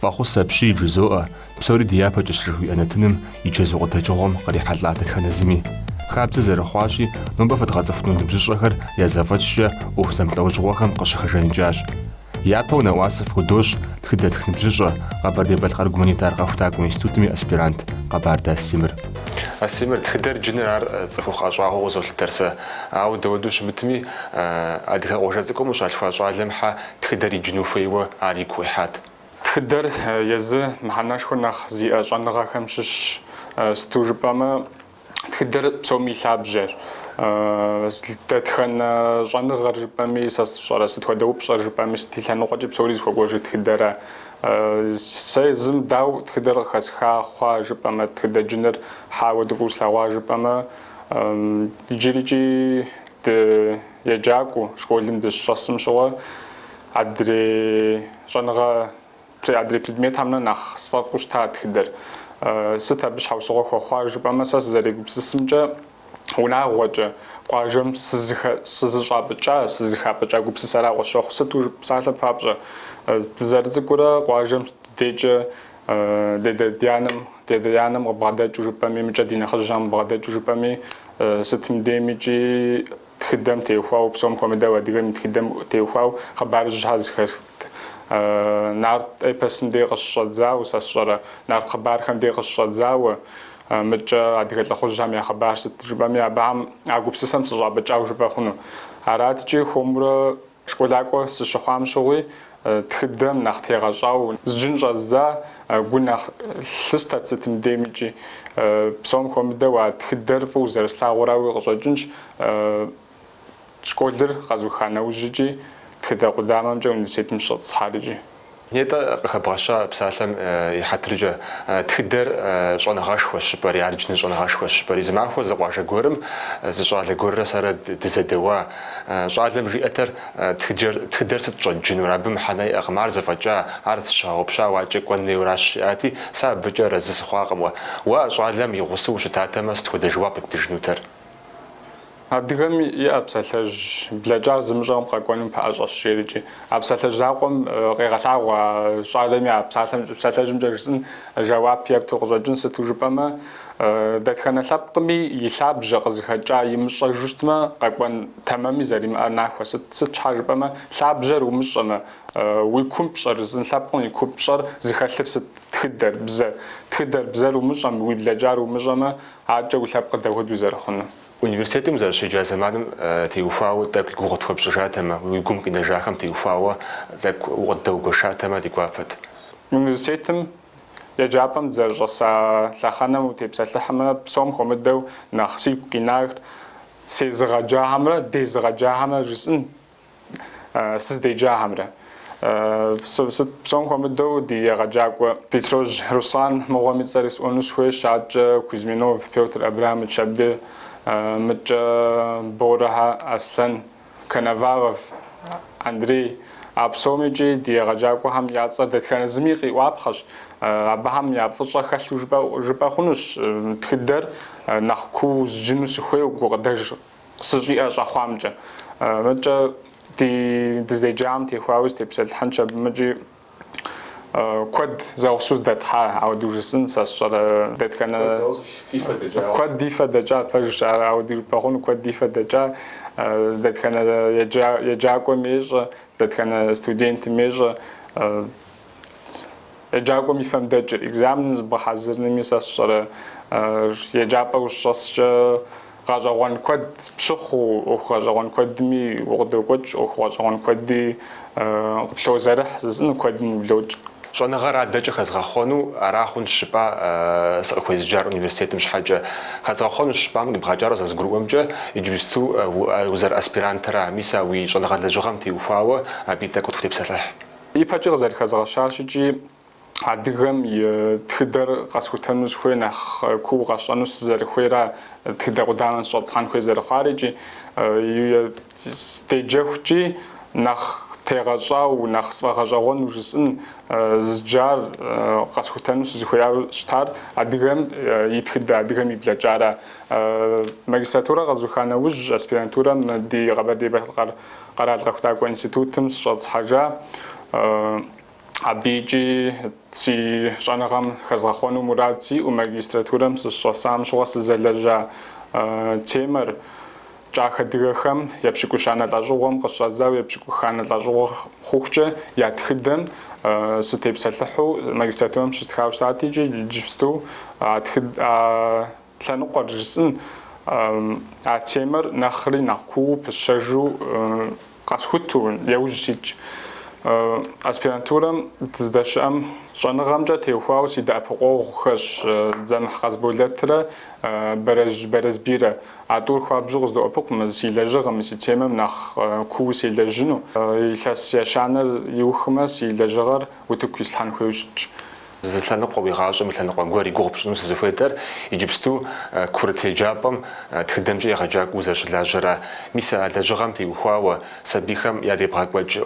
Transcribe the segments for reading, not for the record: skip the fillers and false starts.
فخص بشي جزء بسوري ديابة جشري أنا تنم يجزء تجوم قري حلات خنزمي خابز زرخواشي نبفت غزفنون بجشرهر يزافتش وخزم توجوهم قشخجان جاش يابو نواسف ودوش تخدت خنبجشة قبر ديبال قرقمانيتار قفتاك وإنستوتمي أسبيرانت قبار دا السمر السمر تخدر جنرال صفوخ أجواغو غزول الترسة أو دودوش متمي أدها وجازكم وش عالفاجوا لمحة تخدر يجنوفيو عريكو حات تخدر يزه محناش خناخ زي أجانغا خمشش ستوجباما تخدر بسومي لابجر تدخن جانغ رجبامي ساس شرس تودو بشر رجبامي ستيلان وقت بسوري سوغوج تخدر سيزم داو تخدر خسخا خوا رجباما تخدر جنر حاو دفوس لوا رجباما يجريجي يجاكو شغولين دش شخصم شوا عدري جانغ عدري بدميت همنا نخ صفاقوش تا تخدر ستا بش حاو سوغو خوا رجباما ساس زريق بسسمجا هنا وجه قاجم سزجابجا سزخابجا غوبسسارا وشخ ستور بسالة بابجا تزرزكورا قاجم ديجا ديانم وبعد جوجبامي مجدين خرجام بعد جوجبامي ستم ديميجي تخدم تيوفاو بسوم كوميدا وديغم تخدم تيوفاو خبار جهاز خست نارت اي بسم دي قشط زاو ساسجرا نارت خبار خم دي قشط زاو متجا عديك لخوج جامع خبار ستجبامي بعم عقوب سسم تجاب بتجاو جبخونو عرات جي خمر شكولاكو سشخام شوي تخدم نختي غجاو زجنجا زا قلنا لستا تتم ديمجي بسوم كوميدا تخدر فوزر سلاوراوي غجاجنج شكولدر غازو خانا وجيجي تخدر قدامم جو نسيتم شط صحارجي نيتا خبرشة بسالم يحترجة تخدر جون غاش وشبر يارجن جون غاش وشبر إذا ما هو زواج جورم زجاج جورة صار تزدوا جالم ريأتر تخدر ستجن ورابم حناي أغمار زفجة عرض شعوب شاوج كون ميوراش آتي ساب بجر زس خواقم وجالم يغصو شتاتا مستخد جواب بتجنوتر هادغم يابسالج بلاجار زمجام قاقوانم باج اشيرجي ابسالج زاقم غيغلاوا شالمي ابسالج مجرسن جواب يابتوغجن ستوجبما داتخنا لابقمي يلاب جغزخجا يمشجشتما قاقوان تمامي زريم اناخو ستحاجبما لابجر ومشما ويكون بشرزن لابقون يكون بشر زخالف تخدر بزر ومشم ويبلاجار ومجما عاجا ولابق داود وزرخنا Университетом зарши жазамадым тиуфау так гугот фабшатама уйгум кинажахам тиуфау так угоддаугошатама диквапат университетом я жапам заржаса лаханам утепсалахама псом хомеддау нахси кинар сезгаджахамра дезгаджахамра жисн сиздеджахамра псом хомеддау диягажаква Петрож Руслан Могомицарис онусхуе шаджа Кузьминов Петр Абрамович Шабби متجا بورها أصلاً كنافارف أندري أبسوميجي دياغاجاكو هم يعصر دتخان زميقي وابخش أبهم يعفصا خش جبا خنوش تخدر نخكوز جنوس خوي وقدر سجي أش أخوامجا متجا دي جام تي خواوز تبسل حنشا بمجي كود زاوسوس دتها أو دوجسن ساشر دتكنا كود ديفا دجا فجش أو دير بقول كود ديفا دجا دتكنا يجاكو ميج دتكنا ستودنت ميج يجاكو ميفهم دجا إكزامنز بحذر نميساشر يجابا وشاش غاجوان كود بشخو وغاجوان كود مي وغدو كوتش وغاجوان كود دي بلو زرح زين كود مبلوج شون غير عدجة خزغخونو أراخون شبا سأكويزجار أونيفرسيتي مش حاجة خزغخونو شبا من بغاجارو زغروم جا يجبستو وزر أسبيرانترا ميسا وي شون غير لجوغام تيوفاو أبيتا كنت كتب سلاح يباجي غزر خزغشاشجي عدغم يتخدر قاسكوتانوس خوي نخ كو غاشانوس زر خويرا تخدر قدامن شوت خان خوي زر خارجي ستيجوجي نخ تيغاجا ونخ سواغاجاغون وجسن زجار قاسكوتانوس زخويا شتار عدغم يتخدر عدغم يبلاجارا ماجستراتورا غازوخانا وج اسبيرانتورا دي غبر دي قرار قختاكو انستيتوتم شوت حاجه Абиджи си шанагам хазахону мурадзи у магистратурам сшосам шосы залежа темер жахадыгхэм япшикушана лажугом кышазав япшикухана лажуг хухче ятхыдэн сытепсалху магистратурам шистхаустатижи жисту атхыд тлануқаржсын темер нахри нахку пшажу қасхуту яужсич аспирантурам тздашам шанагамжа теухау сидапоғоғыш замах қазбулеттіра березбира атур хабжуғыз до опықмыз силажығым си темам нах ку силажыну илас яшаны юхмас силажығар утук кислхан хуйшч зэлъэныкъуэ уи гъащӏэм лъэныкъуэ гуэр и гугъу пщӏыну сызыхуейдэр иджыпсту курыт еджапӏэм тхыдэмкӏэ егъэджакӏуэу зэрыщылажьэрэ. Мис а лэжьыгъэм теухуауэ сабийхэм ядебгъэкӏуэкӏ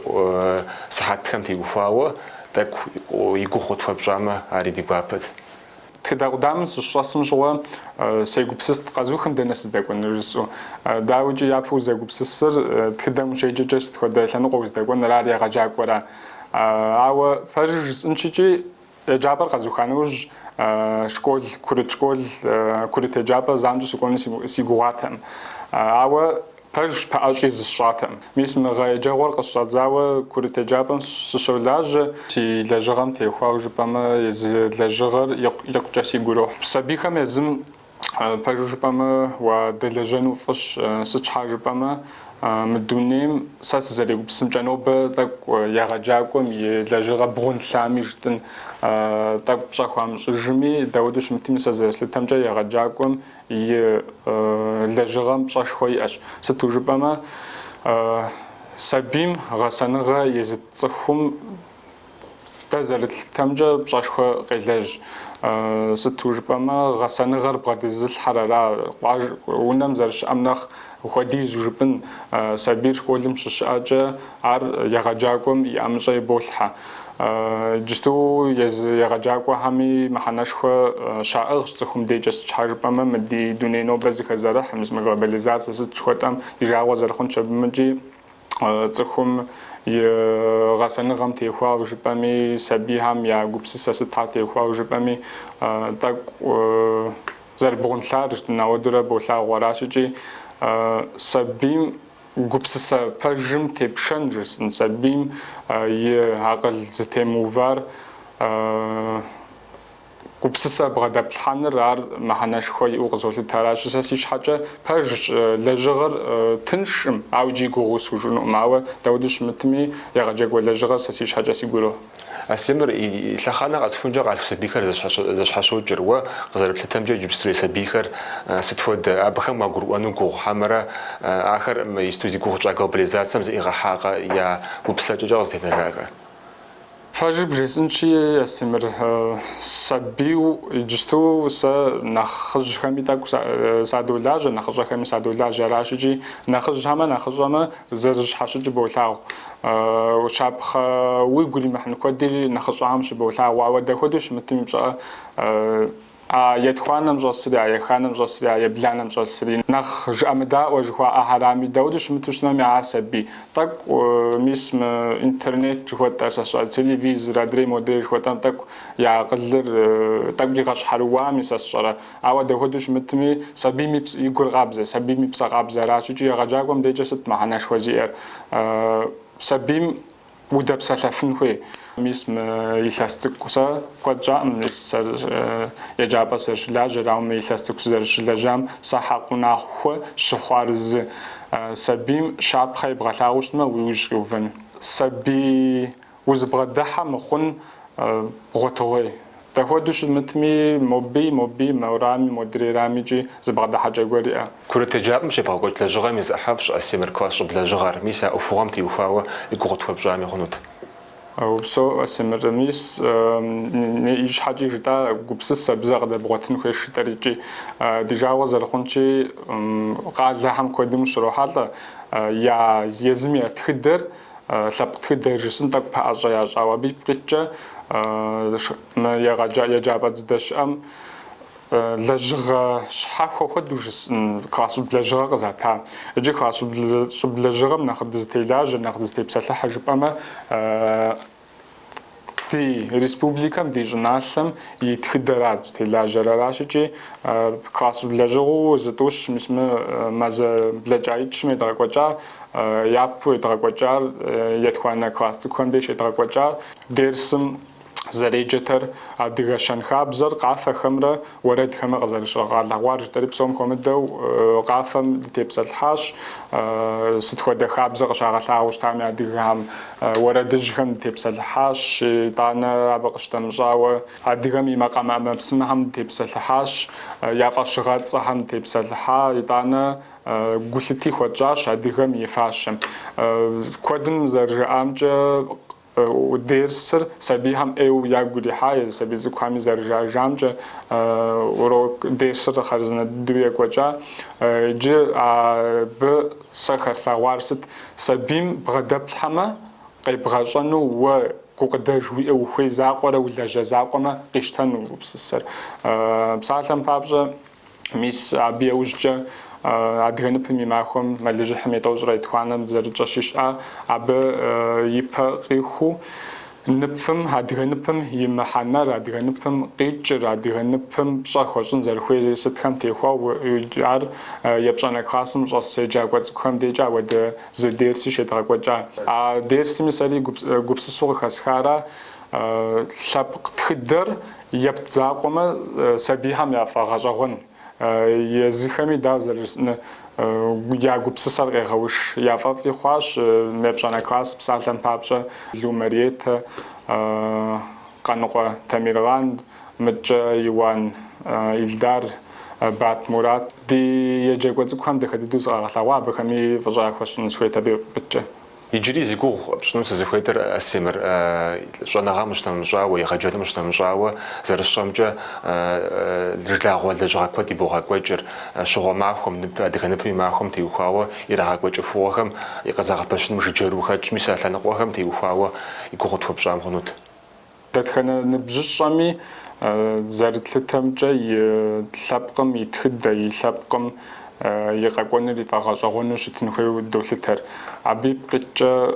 сыхьэтхэм теухуауэ тӏэкӏу и гугъу тхуэпщӏамэ ари ди гуапэт. Тхыдэгъудам сыщӏэсым щыгъуэ сегупсыст къэзухым дэнэ сыздэгуэныр жысӏэу. Дауэкӏи япэу зэгупсысыр тхыдэм ущеджэкӏэ сыт хуэдэ лъэныкъуэ уздэкӏуэныр ар егъэджакӏуэрэ. Ауэ пэжыр жысӏэнщикӏи еджапӏэр къэзуханууж школ курыт курыт еджапӏэ занщӏэу сыкӏуэну си гугъуатэм. Ауэ пэж пэӏэщӏи зысщӏатэм. Мис мы гъэ еджэгъуэр къысщӏадзауэ курыт еджапӏэм сыщолажьэ си лэжьыгъэм техуау жыпӏэмэ езы лэжьыгъэр икъукӏэ си гурохь. Сабийхэм езым пэжу жыпӏэмэ уадэлэжьэну фӏыщ сыт щхьа жыпӏэмэ мы дунейм сэ сызэрегупсымкӏэ нобэ тӏэкӏу егъэджакӏуэм и лэжьыгъэ бгъун лъами жытӏын тӏэкӏу пщӏэ хуамыщӏыжми дауэду щымытми сэ зэрыслъытэмкӏэ егъэджакӏуэм и лэжьыгъэм пщӏэшхуэ иӏэщ. Сыту жыпӏэмэ сабийм гъэсэныгъэ езы цӏыхум дэ зэрыслъытэмкӏэ пщӏэшхуэ къелэжь. Сыту жыпӏэмэ гъэсэныгъэр бгъэдэзылъхьэр ара унэм зэрыщыӏэм нэхъ ухуэдизу жыпӏын сабийр школым щыщыӏэкӏэ ар егъэджакӏуэм и ӏэмыщӏэ еболъхьэ. Джысту егъэджакӏуэхьэми мыхьэнэшхуэ щаӏыгъщ цӏыхум дежкӏэ сыт щхьа жыпӏэмэ мы ди дуней нобэ зыхэзэрыхь мис мы глобализацие сыт жыхуэтӏэм ди жагъуэ зэрыхъун щабымыкӏи цӏыхум и гъэсэныгъэм техуау жыпӏэми сабийхэм я гупсысэ сыта техуау жыпӏэми тӏэкӏу зэрыбгъунлъар жытӏын ауэдурэ болъагъу аращӏыкӏи сабийм гупсысэ пэжым тепшэн жысӏын сабийм и акъыл зытемыувар гупсысэ бгъэдэплъхьэныр ар мыхьэнэшхуэ иӏэу къызолъытэращ. Сэ си щхьэкӏэ пэж лэжьыгъэр тыншым ауэ иджы гугъуу схужынукъым, ауэ дауэду щымытми егъэджакӏуэ лэжьыгъэр сэ си щхьэкӏэ си гурохь. Асемыр и лъэхъанэ къэсхункӏэ къалъху сабийхэр зэщхьэщокӏыр уэ къызэрыплъытэмкӏэ иджыпсту сабийхэр сыт хуэдэ абыхэм уагурыӏуэну гугъухьэмэрэ ахэр исту зи гугъу щӏа глобализацием зыӏигъэхьакъэ я упсэкӏэкӏэ къызытенэракъэ? Пэжыр бжесӏэнщи Асемыр сабийу иджысту сэ нэхъыжьхэми тӏэкӏу садолажьэ, нэхъыщӏэхэми садолажьэ аращӏыкӏи нэхъыжьхьэмэ зэрыщхьэщыкӏыр болъагъу. Щапхъэ уигу иримыхьын куэди нэхъыщӏам щыболъагъу, ауэ дэхуэду щымытым ипщӏэ етхуанэм щӏэсри, еханэм щӏэсри, ебланэм щӏэсри нэхъ жыӏэмыдаӏуэ жыхуаӏэ хьэрами дауэду щымыту щытмэми сабий тӏэкӏу мис мы интернет жыхуэтӏэр сэ сщӏэрэ телевизор адрей модрей жыхуэтӏэм тӏэкӏу я акъылыр тӏэкӏу игъэщхьэрыуами сэ сщӏэрэ. Ауэ дэхуэду щымытми сабийм и гур къабзэ, сабийм и псэ къабзэ аращӏыкӏи егъэджакӏуэм дежкӏэ сыт мыхьэнэшхуэ зиӏэр. Сабийм удэпсэлъэфын хуей. Мис илъэс цӏыкӏу сэ куэд щӏаӏым еджапӏэ сызэрыщылажьэр, ауэ мы илъэс цӏыкӏу сызэрыщылэжьам сэ хьэкъунахъуэ щыхъуар зы сабийм щапхъэ ебгъэлъагъуу щытмэ уи ужь къиувэн. Сабий узыбгъэдыхьэ мыхъун бгъуэтыгъуей. Дэхуэду щымытми моби мэурами модрейрамичӏи зыбгъэдыхьэкӏэ гуэр иӏэ. Курыт еджапӏэм щебгъэкӏуэкӏ лэжьыгъэм и зэхьэфӏщ Асемыр класс щӏыб лэжьыгъэр. Мис а ӏуэхугъуэм теухуауэ и гугъу тхуэпщӏами хъунут. Упсо Асемыр мис и щхьэкӏи жытӏа гупсысэ бзэ къыдэбгъуэтын хуейщ жытӏэрикӏи. Ди жагъуэ зэрыхъунчи къалэхэм куэдым ущрохьэлӏэ я езым я тхыдэр лъэпкъ тхыдэр жысӏэн тӏэкӏу пэӏэщӏэ ящӏауэ. Абы ипкъитӏкӏэ еджапӏэ дзыдэщыӏэм лэжьыгъэ щхьэхуэ хуэдэу жысӏэн класс щӏыб лэжьыгъэ къызата. Иджы класс щӏыб лэжьыгъэм нэхъ дызытелажьэ, нэхъ дызытепсэлъыхьэ жыпӏэмэ دي ريسبوبليكام دي جنالهم يتخدرات تلاجراراشجي خاص بلاجو زتوش مسمى ماز بلاجايتش مدرقوجا يابو يدرقوجا يتخوانا خاص كونديش يدرقوجا ديرسم زريجتر أديغ شنخابزر قافة خمرة ورد خمرة غزر شغال لغوار جتري بسوم كومدو قافة تيبس الحاش ستخود خابزر شغال لغوش تامي أديغهم ورد جهم تيبس الحاش دانا أبقشتم جاوة أديغم يمقام أمبسمهم تيبس الحاش يافا شغال صحم تيبس الحا دانا قلتي خجاش أديغم يفاشم كودن زر أمجا وديرسر سبيهم أو يعودي حاجة سبي زكامي زرجا جامجة ورو ديرسر خرجنا دوية كوجا جي بسخ سوارست سبيم بغدب الحما قيبغاجانو و كوكدا جوي أو خوي زاقورة ولا جزاقوما قشتنو بسسر بسالم بابجا ميس أبي أوجا أدغن بمي معهم مالجي حميتوج رايت خوانم زرجا شيشا أب يبقيخو نفهم أدغن بم يمحنر أدغن بم قيجر أدغن بم بشاخوشن زرخوي ستخم تيخوا ويجار يبشان خاصم جاس جاكوت كم ديجا ود زديرسي شتاكوجا ديرسي مثالي جوبس سوق خسخارا لابق تخدر يبتزاقوما سبيهم يفاغجون يزخمي دازرسن يعقوب سسر غوش يافا في خواش مبشان كاس بسالتن بابشا لومريت قنقة تميرغان متجا يوان إلدار بات مراد دي يجاكوت زكام دخل دوز غالا بخمي فجاء خوشن شوي تبي بتجا يجري زيكو بشنو سزخويتر السمر جناغا مش نمجا ويغجل مش نمجا زرشمجا رجلاغو لجا كودي بوغا كوجر شغو معهم دغنبي معهم تيوخاوا يراغا كوجر فوهم يقزاغ بشن مش جروخا مثلا نقوهم تيوخاوا يكو توبجام خنوت دخنا نبجشامي زرتلتمجا يلابقم يتخدا يلابقم يقاقون اللي فاغاجاغونو شتنخوي الدولتر عبيب قيتشا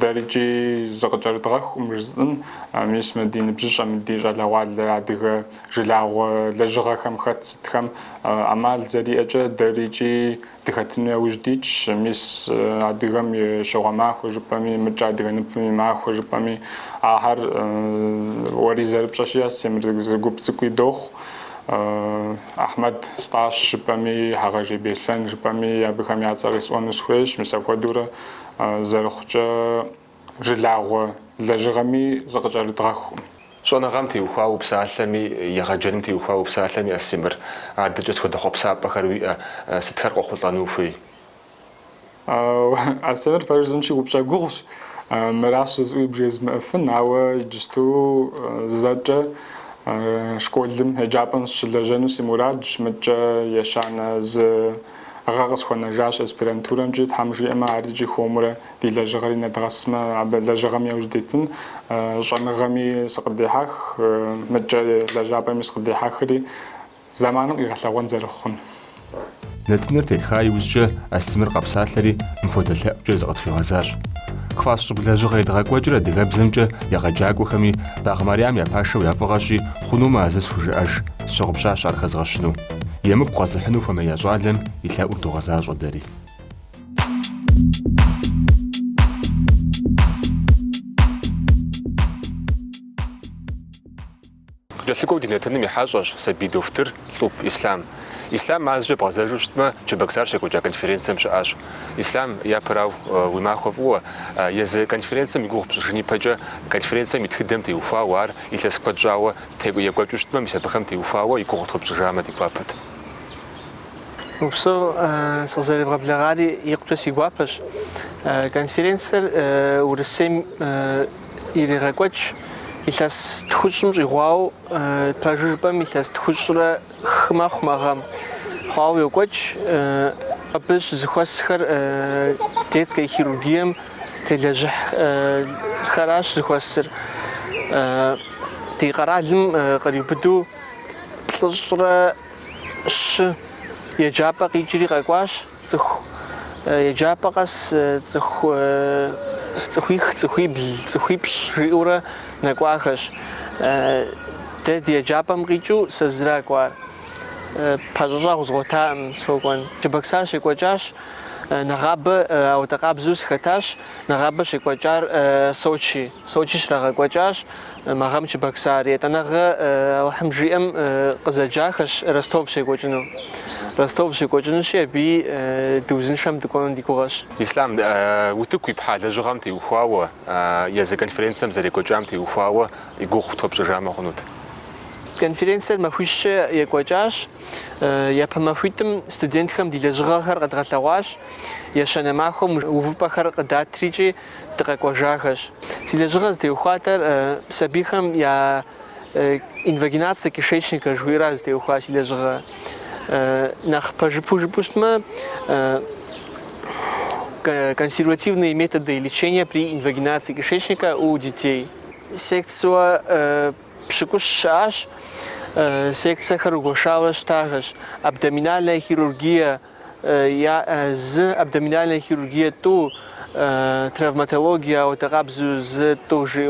دارجي زغجر دغخ ومرزن ميس مدين بجيجا مديجا لوال عدغ جلاغ لجغا خم خط ستخم عمال زري اجا دارجي دخاتنا وجديتش ميس عدغم يشوغماخ وجبامي مجا دغنبمي ماخ وجبامي آهر وري زربشاشيا سيمر زغوب زكوي دوخ أحمد ستاش جبامي حاجة بيسان جبامي أبيكم يعترس أونس خويش مسافة دورة زرخجة جلاغ لجغمي زغجر دغخم شون غامتي وخاو بسالمي يغجنتي وخاو بسالمي السمر عاد جس خد خب ساب بخروي ستخر قخطانو في السمر برزنشي وبشا غوش مراش زوي بريز مفن أو يجستو زجة شكولم هجابن شلجنو سيموراج متجا يشان ز أغاقس خونا جاش اسبرانتورم جيت حمجي اما عريجي خومرة دي لجغري ندغسما عبا لجغمي وجديتن جانغمي سقدي حاخ متجا لجابمي سقدي حاخري زمانم يغلغون زرخون نتنر تلخاي وزجا السمر قبساتلري مفودلها جزغت في غزاج خواص شبلا جغي دغاك وجرا دغا بزمجا يغجاكو خمي باغ مريم يا باشا يا بغاشي خونو ما زس فجاج شغبشا شارخ زغشنو يمب قازحنو فما يجعلم يتلاقو دغزاج وداري جلسكو دينتنم يحاجج سبي دفتر لوب اسلام إسلام مازج بغزاجوشتما جبكسار شكو جا كونفرنسيم شاش إسلام يا براو وماخوفو يز كونفرنسيم يغوخ بشني باجا كونفرنسيم يتخدم تي وفاوار يتسكو جاوا تيغو يغوجوشتما مسبخم تي وفاو يغوخ تبجرامه دي بابت وبسو سوزير غبلغاري يقتس يغوابش كونفرنسر ورسيم يلي غوج إلاس تخشم جواو تجربة إلاس تخشرة خماغم خاو يوقش قبلش زخواسخر تيتكي خيروغيم تلاجح خراش زخواسر تيقرالم قريب بدو تجربة ش يجابا قيجري قاقواش تخ يجابا قاس تخ цохибш риура наквахаш те диаджапам ричу сазраква пажажа узготам согон чебаксар шеквачаш нагаб аутакабзус хаташ нагаб шеквачар Сочи шрагаквачаш магам чебаксар етанага алхамжиам казаджахаш Ростов шеквачну شيء دوزن شام تكون ديكوغاش. إسلام وتكوي بحال جرام تيوخوا يا كونفرنس مزالي كوجام تيوخوا يقوخ توب جرام خنود. كونفرنس ما فيش يكوجاش يا بما فيتم ستودنت خم دي لجراخر قد غتاواش يا شنا معهم وفي بخر قد تريجي تقاكوجاخش. سي لجراز تيوخاتر سبيخم يا инвагинация кишечника жуира сделала силе жира nach пожипушма консервативные методы лечения при инвагинации кишечника у детей. Секция пшикушаш, секция харугошаваш тагаш, абдоминальная хирургия, я з абдоминальная хирургия ту травматология, отарабзу з тоже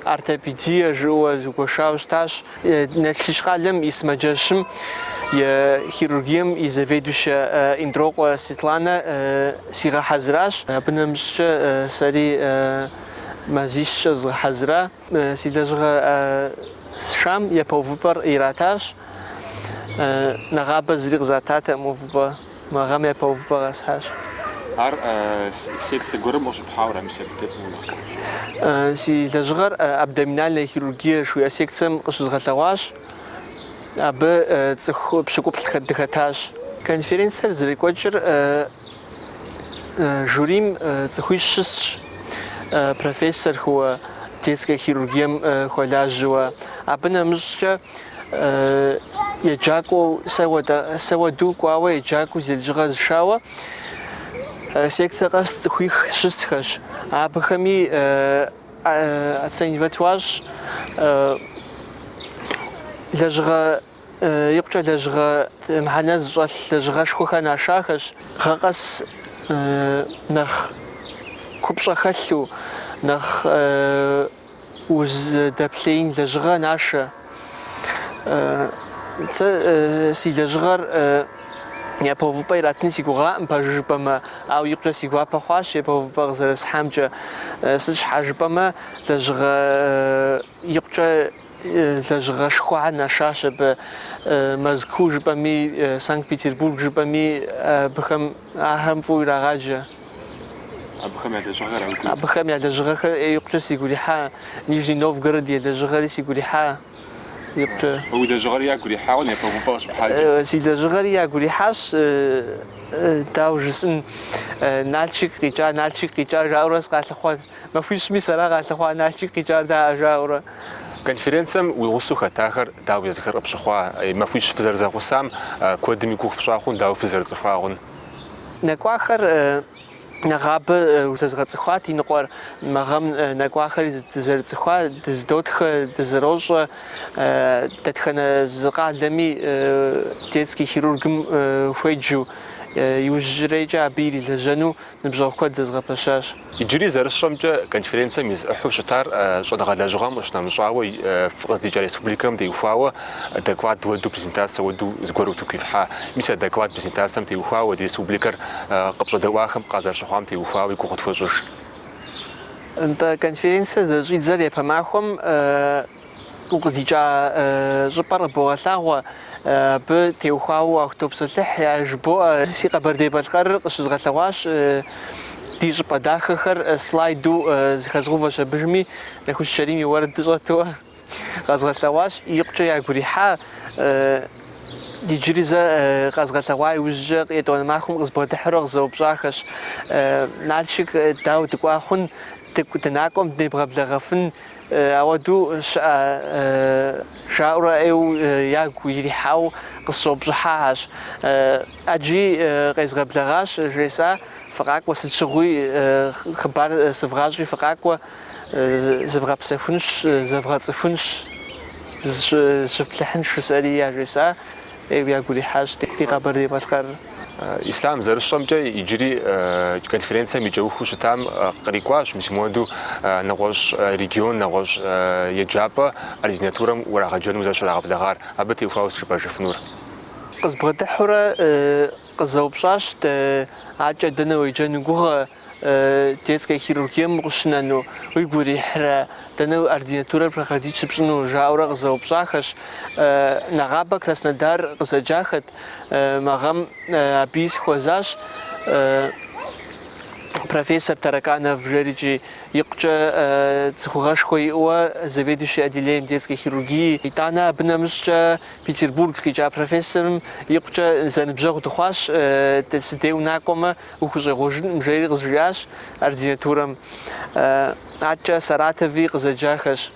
ортопедия, жуа зукошаваш таш, начишкалем и смаджашим. Я хирургием и заведующая Индрока Светлана Сира Хазраш. Бнамшча сари мазиш з Хазра. Сидажга шам я повупар ираташ. Нагаба зриг затата мовба. Магам я повупар асхаш. Ар секция горы может бхаура мсебтеп мулах. Сидажгар абдоминальная хирургия шуя секциям кышызгатаваш. Абы пшикуп дыхатаж. Конференция зарекочер жюрим цехуишш профессор хуа детская хирургия хуалажуа. Абы намжча яджаку саваду куава яджаку зельжгаз шава. Секция гас цехуих шистхаш. Абыхами оценивать ваш لجغا يقطع لجغا محنز جال لجغا شخوخا ناشاخش غاقس نخ كوبشا خلو نخ وز دابلين لجغا ناشا سي لجغار يا بوفبا يراتني سيغوا مباجبما او يقطع سيغوا بخواش يا بوفبا زرس حامجه سج حاجبما لجغا يقطع لجغا شخوع ناشاش بمزكو جبامي سانكت بيتربورغ جبامي بخم اهم فوق راجا ابخم يا لجغا يقطع سيغولي حا نيجني نوفغراد يا لجغا سيغولي حا يقطع هو لجغا ياكولي حا ولا بوفباش بحال سي لجغا ياكولي حاس داو جسن نالشيك قيجا راورس قالخوا ما فيش مسرا قالخوا نالشيك قيجا دا جاورا конференциям уйгусуха тахар дау языхар обшахва мафуиш физерзахусам кодми кухфшахун дау физерзахвагун наквахар нагаб узазгацхвати нقор магам наквахар зерзхва дздотх дзрожа татхана зqalami детский хирургм хуеджу يوجريجا بيري لجنو نبجاو كود زغباشاش يجري زرشمجا كونفرنسا ميز احو شطار شدغا لاجغام وشنا مشاوي في قصدي جاري سوبليكم دي وفاوا دكوات دو بريزنتاسا ودو زغورو تو كيفحا ميسا دكوات بريزنتاسا تي وفاوا دي سوبليكر قبجا دواخم قازر شخام تي وفاوا يكوخت فوجوش انت كونفرنسا زجيت زري بماخم وقصدي جا جبر بوغلاغوا بتيوخاو اكتوبسلح يعجبو سيقا بردي بالقر قشز غتواش ديج بداخر سلايدو زخزغوفا شبجمي ناخذ شريمي ورد دجاتو غزغتواش يقجا يغريحا دي جريزا غزغتواي وجق يدون معكم غزبو تحرق زو بجاخش نالشك داو تكواخن تناكم دبغ بلغفن أودو شاورا أو ياكو يريحاو قصوب جحاش أجي غيز غبلغاش جيسا فقاك وستشغوي خبار سفراجي فقاك زفغا بسفنش زفغا تسفنش شفت لحنش سالي يا جيسا أو ياكو يريحاش تكتي غبر دي باشكار إسلام زرشمجة يجري كونفرنسيا ميجوخو شتام قريقواش مش مودو نغوش ريجيون نغوش يجابا أريزناتورم وراغجون مزاش راغبدغار أبتي وفاوس شباش فنور قصبغة حورة قصوبشاش عاجة دنا ويجانوغوها детская хирургия мушнану уйгури хра тану ординатура проходить шипшну жаура заобшахаш нагаба Краснодар заджахат магам абис хозаш профессор Тараканов Жериджи يقجا تخوغاش خويوا заведующий отделением детской хирургии итана бнамшча Петербург хиджа профессором يقجا занбжог тухаш тесдеу накома ухужегожин мжери гжяш ординатурам ача Саратови гзаджахаш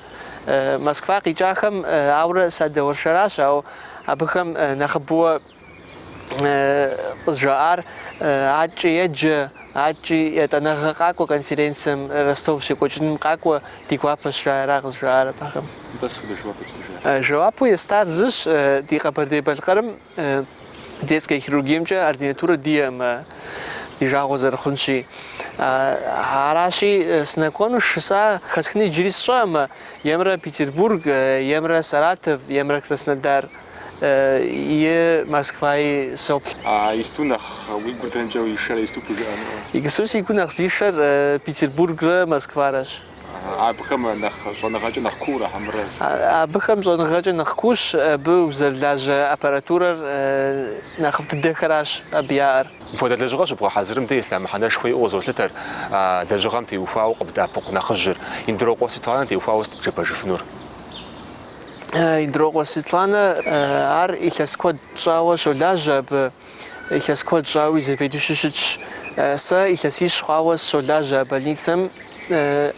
Москва хиджахам аура садеворшараш ау абхам нахбуа гжаар ача еджа Ачи это на какой конференции Ростов Щекочин какой диквапа шарак жара пахам. Жавапу я стар зиш дикапарде балкарам детская хирургия ординатура диам дижагозер хунши. Араши снакону шиса хасхни джирисшама ямра Петербург, ямра Саратов, ямра Краснодар. И Москва и Соп. Истунах уйгуртанча уйшара истукужа. И госуси кунах зишар Петербург, Москва раш. Абхам нах жонагача нах кура хамрас. Абхам жонагача нах куш был зерлажа аппаратура нах вддехараш абьяр. فودا دلجغاش بقى حزرم تي سامحنا شوي اوزو لتر دلجغام تي وفاو قبدا بق نخجر يندرو قوسي طالان تي وفاو استجبا شفنور. Индрого Светлана ар илъэскуэд щӏауэ щолажьэ абы илъэскуэд щӏауи заведующий щытщ. Сэ илъэсищ хъуауэ сщолажьэ больницэм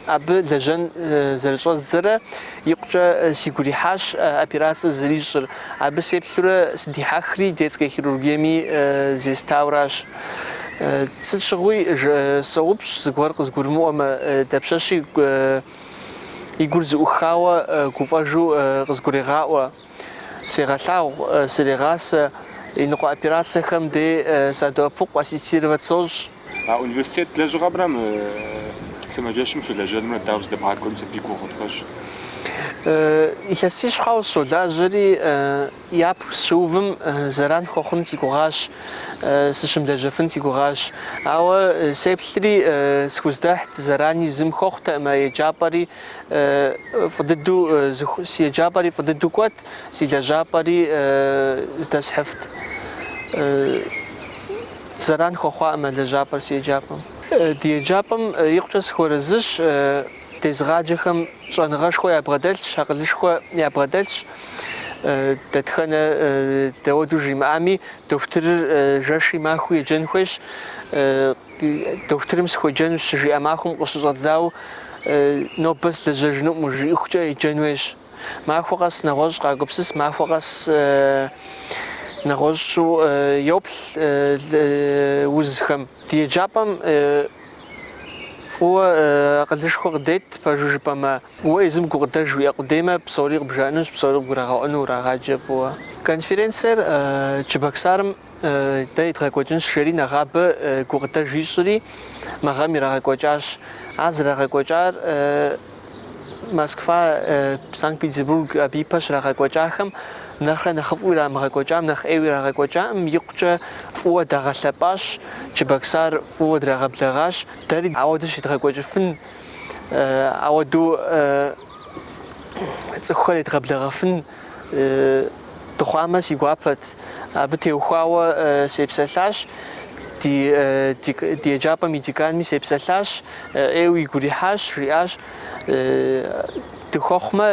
абы лэжьэн зэрыщӏэздзэрэ икъукӏэ сигурихьащ операцие зэрищӏыр. Абы сеплъурэ сыдихьэхри детская хирургиями зестауращ. Сыт щыгъуи соупщӏ зыгуэр къызгурымыӏуэмэ дапщэщи игур зыӏухауэ гуфӏэжу къызгурегъаӏуэ сегъэлъагъу сырегъасэ иныкъуэ операциехэм де садоӏэпыкъу ассистировать сощӏ. Университет лэжьыгъэмрэ сымаджэщым щылэжьэнымрэ дауэ здэбгъакӏуэм сабигу къытхуэщ. Илъэсищ хъуауэ солажьэри япэ сщыувым зэран хуэхъун си гугъащ, сыщымылэжьэфын си гугъащ. Ауэ сеплъри схуздахьт зэрани зым хуэхъутэӏымэ еджапӏэри фӏы дыдэу си еджапӏэри фӏы дыдэу кӏуэт, си лэжьапӏэри здэсхьыфт. Зэран хуэхъуаӏымэ лэжьапӏэр си еджапӏэм. Ди еджапӏэм икъукӏэ сыхуэрэзыщ дезгъаджэхэм щӏэныгъэшхуэ ябгъэдэлъщ, акъылышхуэ ябгъэдэлъщ. Дэтхэнэ дэуэду жимыӏами, дохутырыр жэши махуи еджэн хуейщ. Дохутырым сыхуеджэну щыжиӏэ махуэм къыщыщӏэдзауэ нобэ слэжьэжыну жиӏыхукӏэ еджэн хуейщ. Махуэ къэс нэгъуэщӏ къагупсыс, махуэ къэс нэгъуэщӏу йоплъ узхэм. Ди еджапӏэм фӏыуэ акъылышхуэ къыдет пэжу жыпӏэмэ, уэ езым гукъыдэж уиӏэ къудеймэ псори къыбжаӏэнущ, псори къыбгурагъэӏуэну урагъаджэ фӏыуэ. Конференциер Чебоксарым дэ идгъэкӏуэкӏынщ жери нэгъабэ гукъыдэж ищӏри мы гъэм ирагъэкӏуэкӏащ. Ар зэрагъэкӏуэкӏар Москва, Санкт-Петербург абы и пэщ ирагъэкӏуэкӏахэм нэхърэ нэхъыфӏу ирамыгъэкӏуэкӏам, нэхъ ӏейуэ ирагъэкӏуэкӏам икъукӏэ фӏыуэ дагъэлъэпӏащ, Чебоксар фӏыуэ драгъэблэгъащ. Дэри ауэду щыдгъэкӏуэкӏыфын, ауэду цӏыхухэр едгъэблэгъэфын дыхъуамэ си гуапэт. Абы теухуауэ сепсэлъащ. Ди еджапӏэм и деканми сепсэлъащ, ӏейуэ игурихьащ, жиӏащ. Дыхуэхъумэ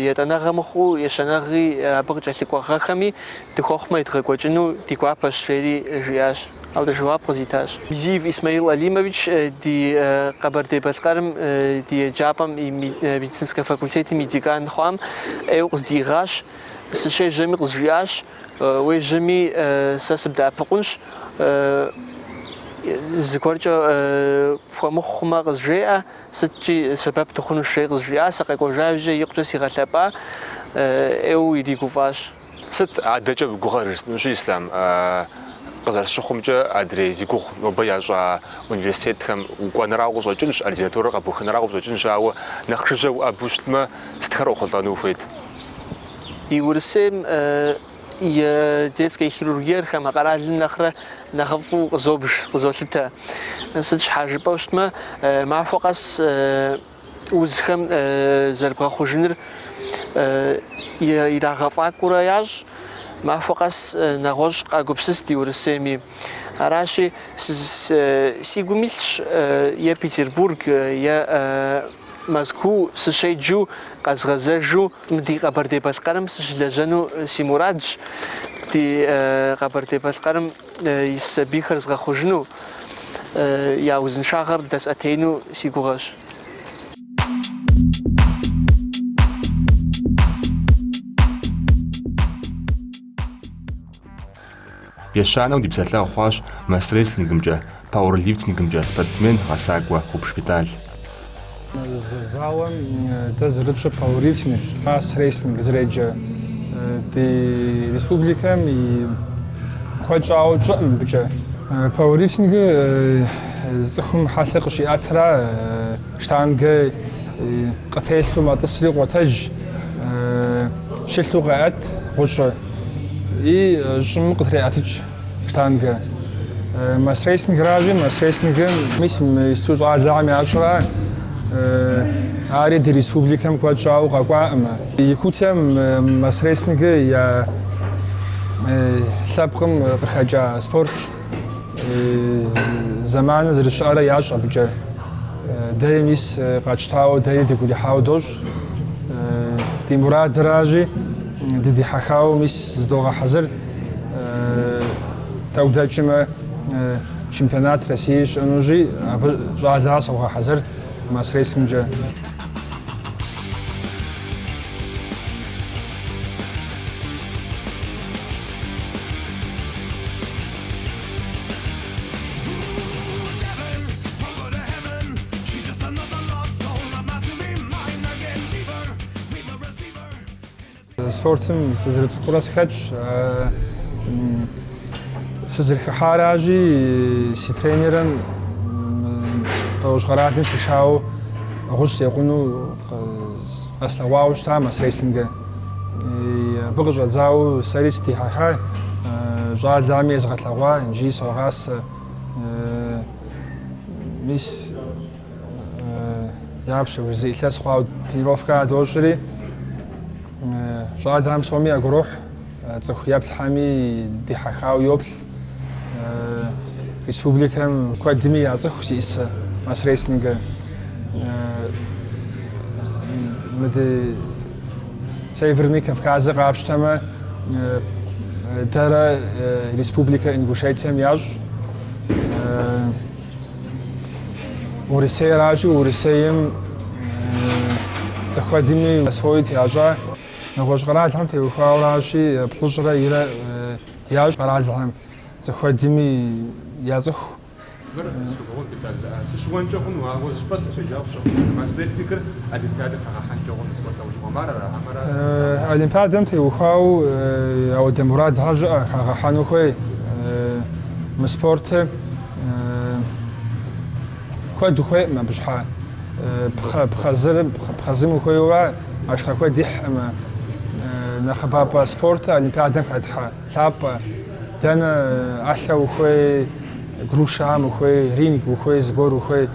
етӏэнэгъэ мыхъуу ещэнэгъри абы къыкӏэлъыкӏуэгъэхэми дыхуэхъумэ едгъэкӏуэкӏыну ди гуапэщ жери жиӏащ. Ауэ жэуап къызитащ. Бизиев Исмаил Алимович ди Къэбэрдей-Балъкъэрым ди еджапӏэм и медицинскэ факультетым и декан хъуам ӏейуэ къыздигъащ. Сыщежьэми къызжиӏащ, уежьэми сэ сыбдэӏэпыкъунщ. Зыгуэркӏэ пхуэмыхъумэ къызжеӏэ, сыткӏи сэбэп дыхъуну щӏей къызжиӏа, сыкъекӏуэжажьэ икъукӏэ сигъэлъэпӏа, ӏейуэ иригуфӏащ. Сыт адэкӏэ гугъэр жысӏэнущи Ислам къызэрыщыхъумкӏэ адрей зи гугъу нобэ ящӏа университетхэм укӏуэнырауэ ущӏэкӏынущ, ординатурэ къэбухынырауэ ущӏэкӏынущ, ауэ нэхъ жыжьэ уӏэбу щытмэ, сытхэр ухъулӏэну ухуейт? И Урысейм и детская хирургиерхэм къэралым нэхъыфӏу къызолъытэ. Сыт щхьа жыпӏэу щытмэ, махуэ къэс узхэм зэрыбгъэхъужыныр ирагъэфӏакӏуэурэ ящӏ, махуэ къэс нэгъуэщӏ къагупсыс ди Урысейми. Аращи, си гум илъщ е Петербург е Москву сыщеджу къэзгъэзэжу ди Къэбэрдей-Балъкъэрым сыщылэжьэну си мурадщ. Ди Къэбэрдей-Балъкъэрым ис сабийхэр згъэхъужыну, я узыншагъэр дэсӏэтеину си гугъэщ. Ещанэу ди псэлъэгъу хъуащ масс-рестлингымкӏэ, пауэрлифтингымкӏэ спортсмен гъэсакӏуэ Хъубжбитӏал. Залом дэ зэрыпщӏыр пауэрлифтинг, масс-рестлинг зэреджэ. Ди республикэм и куэд щӏауэ тщӏыӏым мыбыкӏэ. Пауэрлифтингыр цӏыхум хьэлъэ къыщиӏэтра, штангэ къытелъу матӏысри къуотэдж, щылъу къеӏэт гъущӏэ. И щӏым къытреӏэтыкӏ штангэ. Масс-рестлингращи, масс-рестлингым мис ису щӏалэгъэм ящӏрэ, ари ди республикэм куэд щӏауэ къэкӏуаӏымэ. Якутием масс-рестлингыр я лъэпкъым къыхэкӏа спортщ. Зэманыр зэрыщыӏэрэ ящӏ абыкӏэ. Дэри мис къэтщтауэ, дэри дыгурихьауэ дощӏ. Ди мурадыращи, дыдихьэхауэ мис здогъэхьэзыр. Тӏэу дэкӏмэ чемпионат России щыӏэнущи, абы щӏалэхьэ согъэхьэзыр масс-рестлингкӏэ. Спортым сызэрыцӏыкӏурэ сыхэтщ. Сызэрыхыхьаращи, си тренерым къэущ къэралым сишауэ гъущӏ зекъуну къэслъэгъуауэ щыта масс-рестлингыр. Абы къыщӏэдзауэ сэри сыдихьэхьа, щӏалэми езгъэлъэгъуа, иджы согъасэ. Мис япщэ зы илъэс хъуауэ тренировкэ дощӏри, щӏалэхэм псоми ягурохь, цӏыху еплъхьэми дихьэхауэ йоплъ. Республикэм куэдми яцӏыху зиӏысэ масс-рестлингыр. Мыды Северный Кавказыр къапщтэмэ, дэрэ Республикэ Ингушетием ящӏ. Урысейращи, Урысейм цӏыхуэдми освоить ящӏа. Нэгъуэщӏ къэралхэм теухуауэращи, плӏыщӏрэ ирэ ящӏ къэралхэм. Цӏыхуэдми яцӏыху. Сыщыуэнкӏэ хъуну, ауэ зыщпӏэ сыщеджауэ масс-рестлингыр олимпиадэ хэгъэхьэнкӏэ хъуну спортауэ щыгъуэмэ, арэ? Олимпиадэм теухуауэ ауэдэ мурадхьэ щыӏэ хэгъэхьэну хуей. Мы спортыр куэд ухуейӏым абы щхьа. Пхъэзым ухуейуэ ашхэ куэд ихьӏымэ. Нэхъыбапӏэ спортыр олимпиадэм хэтхьэ. Лъапӏэ. Дэнэ ӏэлъэ ухуей, грушам ухуей, ринг ухуей, зыгуэр ухуей.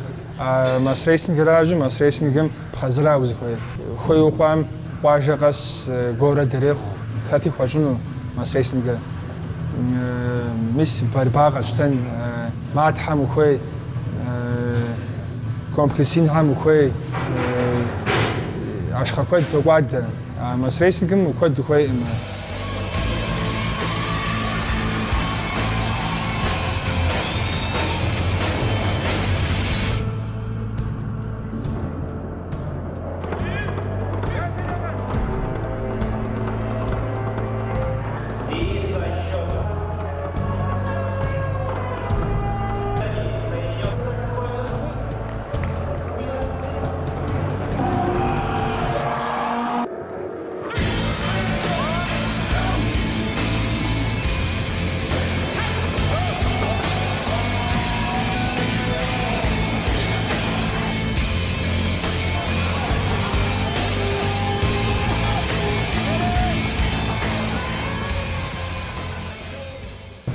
Масс-рестлингращи, масс-рестлингым пхъэзыра узыхуей. Ухуей ухъуам къуажэ къэс горэ дэрехъу хэти хуэщӏыну масс-рестлингыр. Мис борьба къэтщтэн, матхьэм ухуей, комплекsinхэм ухуей. Ашхэ куэд докӏуадэ. Масс-рестлингым куэд ухуейӏымэ.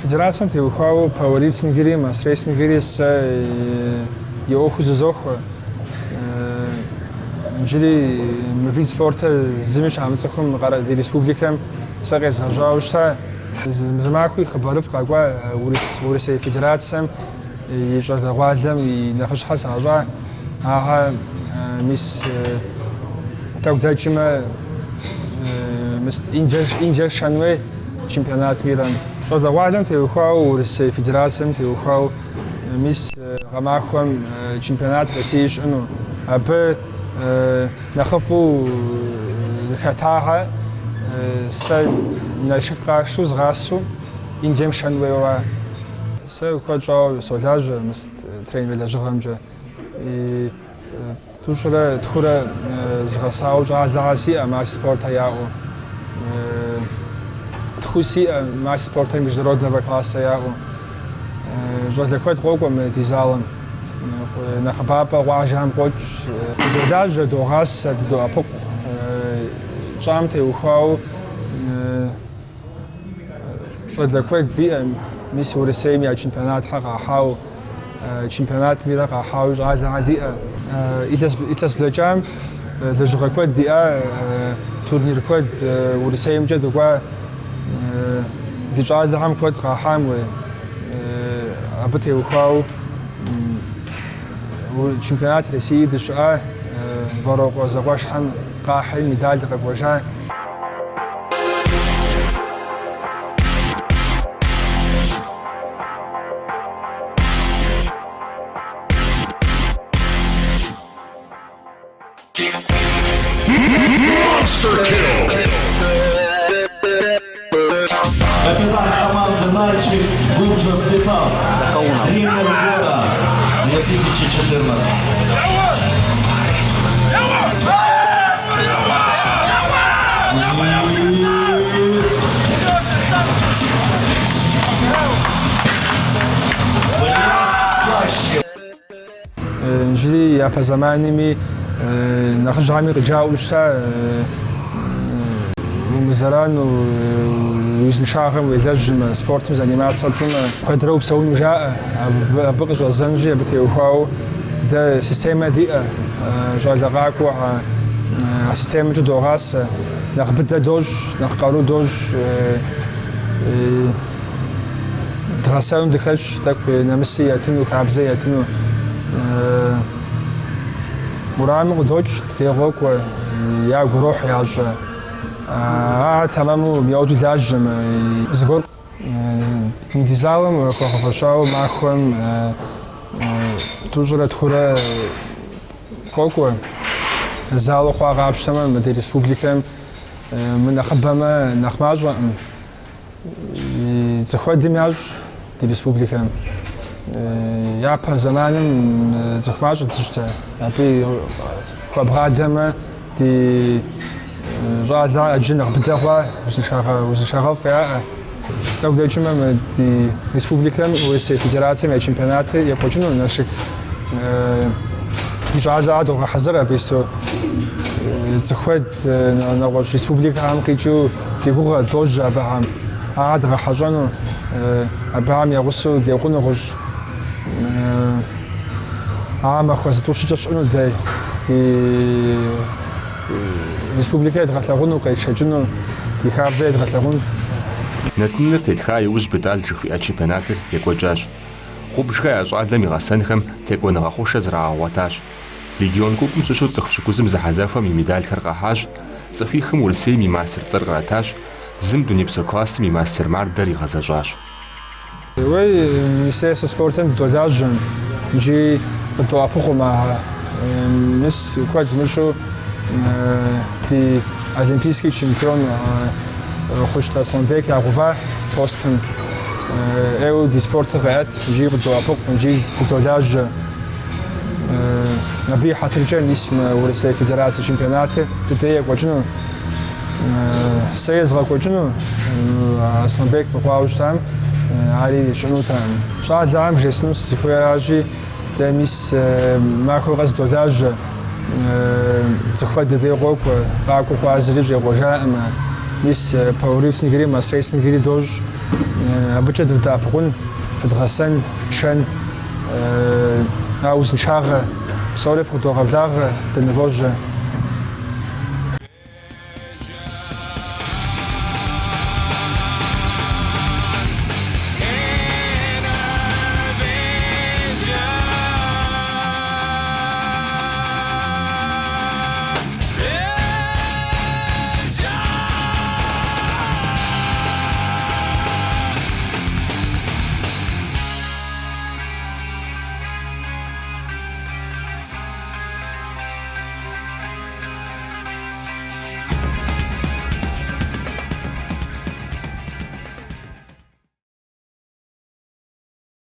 Федерациям теухуау пауэрлифтингери, масс-рейсингери с иоху зызохуэ. Джири вид спорта зимиш амцахум ди республикам сэ къезгъэщӏауэ щыта. Зымахуи хъыбарыфӏ къэкӏуа Урысей федерациям и щӏалэгъуалэм и нэхъыщхьэр сащӏа. Агъэ мис тӏэкӏу дэкӏмэ Индиер шэнуей чемпионат мира. Щӏалэгъуалэм теухуау Урысей федерациям теухуау мис гъэмахуэм чемпионат России щыӏэну. Абы нэхъыфӏу хэтагъэ сэ налшык къащту згъасу Индием шэнуейуэ. Сэ куэд щӏауэ солажьэ мыс тренер лэжьыгъэмкӏэ. Тӏущӏрэ тхурэ згъэсауэ щӏалэгъэ сиӏэ масс спорта яӏэу. Тху сиӏэ масс спорта международного класса яӏэу. Щӏалэ куэд къокӏуэ мы ди залым. Нэхъыбапӏэ къуажэм къокӏ. Дыдолажьэ, догъасэ, дыдоӏэпыкъу. Щӏам теухуау щӏалэ куэд диӏэ. Мис Урысейм я чемпионатхьэр къахьау, чемпионат мира къахьау щӏалэгъэ диӏэ. Илъэс блэкӏам лэжьыгъэ куэд диӏэ, турнир куэд Урысеймкӏэ дыкӏуа ди щӏалэгъэм куэд къахьам абы теухуау чемпионат России дыщыӏэ вэрокъуэ зэкъуэшхьэм къахьи медаль къэкӏуэжа. Monster kill! Капитан команды мальчик Губжев Петр. Тренер года 2014. جري يا زماني نخرج رجاء وشتا ومزران ويزن شاغم ويلجم سبورت مزانيمات صبشون قدروا بسوون وجاء بقج الزنجي بتيوخاو ده سيستم دي جال دقاقو سيستم جدو غاس نقبل دوج نقارو دوج دراسون دخلش تاك نمسي ياتنو كابزي ياتنو مرامق دوج تيغوك يا جروح يا جا تمامو ميودو لاجم زغور نديزالم وخفشاو معكم توجور تخورا كوكو زالو خوا غابشتما مدي ريسبوبليكام من خبما نخماج زخوا ديماج دي ريسبوبليكام يابا زمانم زخماج تشتا ابي كبرادما دي جالا اجن بدغوا وزشاغا فيا لو دجما دي ريسبوبليكام وسي فيدراسيا مع чемпионаты я почну наших جالا دو حضر بيسو زخوت на республика ам кичу дигуга тоже абам адра хажану абам я гусу дигуну гуш ама хваз тушичаш уну дай ди республика дгатлагуну кайшаджуну ди хабзай дгатлагун Нэтнэр телъха иужь бедал жыхуиӏэ чемпионатыр екӏуэкӏащ. Гъубжхэ я щӏалэм и гъэсэнхэм текӏуэныгъэ хъушэ зрагъэгъуэтащ. Регион купым щыщу цӏыху щыгузым зэхьэзэхуэм и медалхэр къахьащ. Цӏыхуихым Урысейм и мастер цӏэр къратащ. Зым дунейпсо классым и мастер мардэр игъэзэщӏащ. Уей Министерство спорта долажжэн джи къытоӏэпыкъуу маха. Мис куэд мыщу ди олимпийский чемпион хъущт Аслъэнбек ягъува постым еу ди спортыр къеӏэт джи къытоӏэпыкъу джи къытолажьэ. Абы и хьэтыркӏэ мис мы Урысей федерацие чемпионаты дыдэ екӏуэкӏыну сэ езгъэкӏуэкӏыну Аслъэнбек мыхъуауэ щытам ари щӏынутэкъым. Щӏалэгъэм жесӏэну сызыхуеяжьи дэ мис махуэ къэздолажьэ цӏыхуэ дыдэ къокӏуэ къакӏуэ хуазэри щӏекъуэжаӏэмэ. Мис пауэрлифтингери масс-рейсингери дож абыкӀэ дыдапыкъун, фыдгъэсэн, фытшэн, узыншагъэ, псори фыкъыдогъэблагъэ, дэнывожьэ.